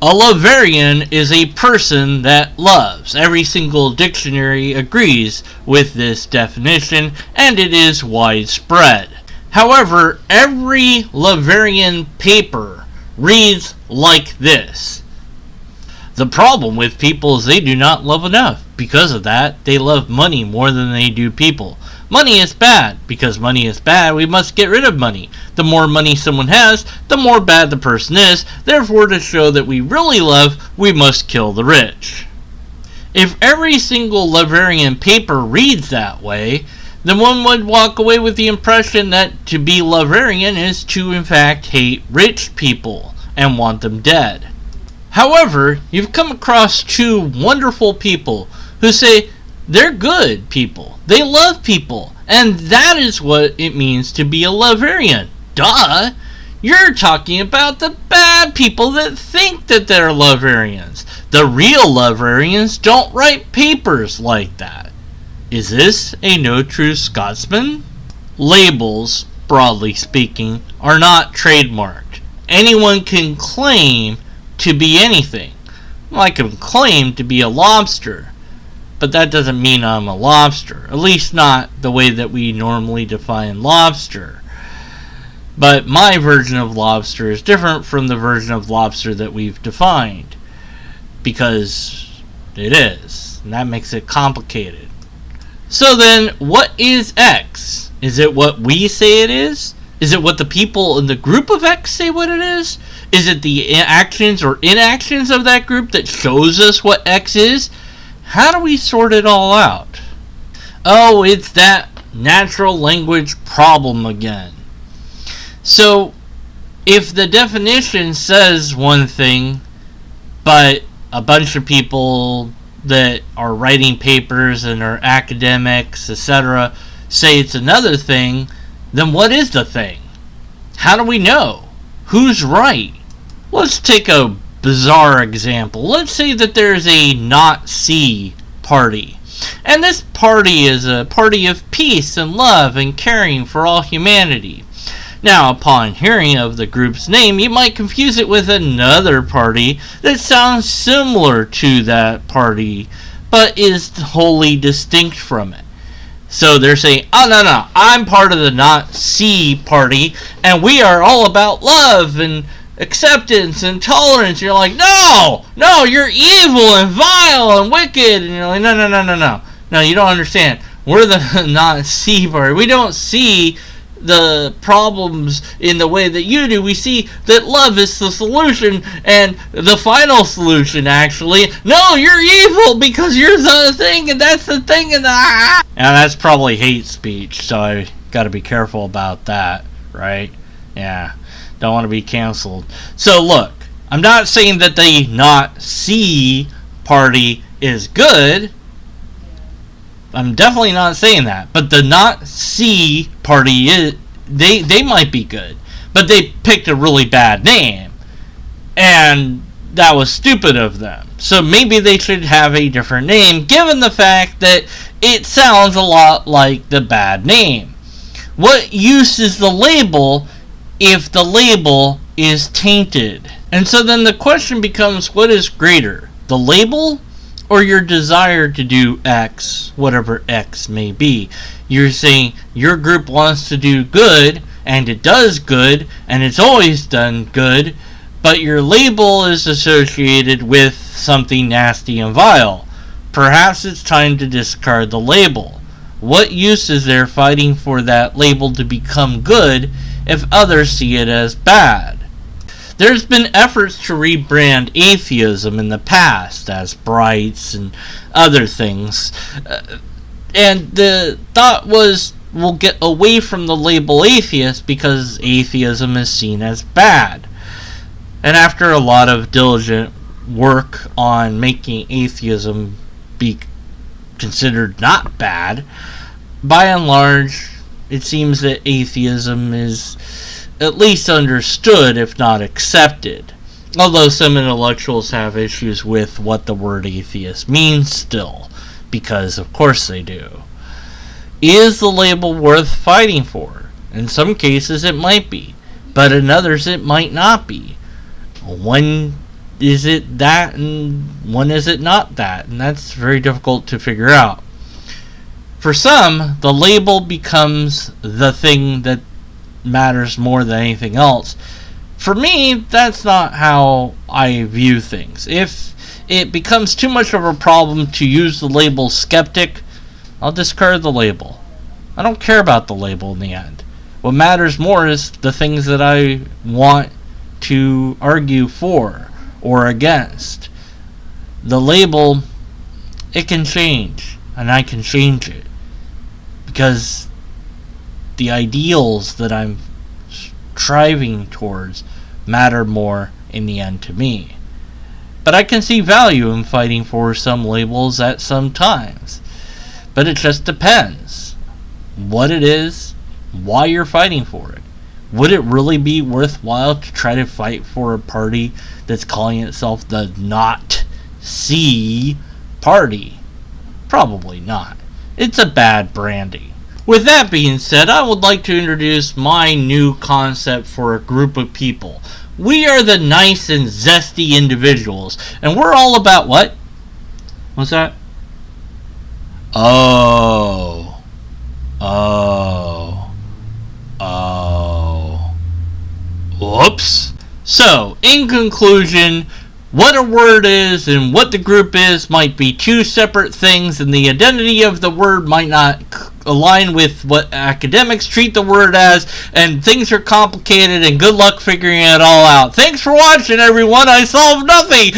A lovarian is a person that loves. Every single dictionary agrees with this definition, and it is widespread. However, every lovarian paper reads like this. The problem with people is they do not love enough. Because of that, they love money more than they do people. Money is bad. Because money is bad, we must get rid of money. The more money someone has, the more bad the person is. Therefore, to show that we really love, we must kill the rich. If every single lovarian paper reads that way, then one would walk away with the impression that to be lovarian is to in fact hate rich people and want them dead. However, you've come across two wonderful people who say they're good people. They love people. And that is what it means to be a lovarian. Duh! You're talking about the bad people that think that they're lovarians. The real lovarians don't write papers like that. Is this a no true Scotsman? Labels, broadly speaking, are not trademarked. Anyone can claim to be anything. I can claim to be a lobster, but that doesn't mean I'm a lobster. At least not the way that we normally define lobster. But my version of lobster is different from the version of lobster that we've defined. Because it is. And that makes it complicated. So then, what is X? Is it what we say it is? Is it what the people in the group of X say what it is? Is it the actions or inactions of that group that shows us what X is? How do we sort it all out? Oh, it's that natural language problem again. So, if the definition says one thing, but a bunch of people that are writing papers and are academics, etc., say it's another thing, then what is the thing? How do we know? Who's right? Let's take a bizarre example. Let's say that there's a Nazi party. And this party is a party of peace and love and caring for all humanity. Now, upon hearing of the group's name, you might confuse it with another party that sounds similar to that party, but is wholly distinct from it. So they're saying, oh, no, I'm part of the Nazi party, and we are all about love and acceptance and tolerance. You're like, no, you're evil and vile and wicked. And you're like, no, you don't understand. We're the Nazi party. We don't see the problems in the way that you do. We see that love is the solution and the final solution, actually. No, you're evil because you're the thing and that's the thing and and that's probably hate speech, so I gotta be careful about that, right? Yeah, don't want to be canceled. So look, I'm not saying that the Nazi party is good. I'm definitely not saying that. But the Nazi party is, they might be good. But they picked a really bad name. And that was stupid of them. So maybe they should have a different name, given the fact that it sounds a lot like the bad name. What use is the label if the label is tainted? And so then the question becomes, what is greater? The label or your desire to do X, whatever X may be? You're saying your group wants to do good, and it does good, and it's always done good, but your label is associated with something nasty and vile. Perhaps it's time to discard the label. What use is there fighting for that label to become good if others see it as bad? There's been efforts to rebrand atheism in the past as brights and other things. And the thought was, we'll get away from the label atheist because atheism is seen as bad. And after a lot of diligent work on making atheism be considered not bad, by and large, it seems that atheism is at least understood, if not accepted. Although some intellectuals have issues with what the word atheist means still, because of course they do. Is the label worth fighting for? In some cases it might be, but in others it might not be. One is it that and when is it not that? And that's very difficult to figure out. For some, the label becomes the thing that matters more than anything else. For me, that's not how I view things. If it becomes too much of a problem to use the label skeptic, I'll discard the label. I don't care about the label in the end. What matters more is the things that I want to argue for or against. The label, it can change, and I can change it. Because the ideals that I'm striving towards matter more in the end to me. But I can see value in fighting for some labels at some times. But it just depends what it is, why you're fighting for it. Would it really be worthwhile to try to fight for a party that's calling itself the Not C Party? Probably not. It's a bad branding. With that being said, I would like to introduce my new concept for a group of people. We are the nice and zesty individuals, and we're all about what? What's that? Oh. Whoops. So, in conclusion, what a word is and what the group is might be two separate things, and the identity of the word might not align with what academics treat the word as, and things are complicated, and good luck figuring it all out. Thanks for watching, everyone. I solved nothing.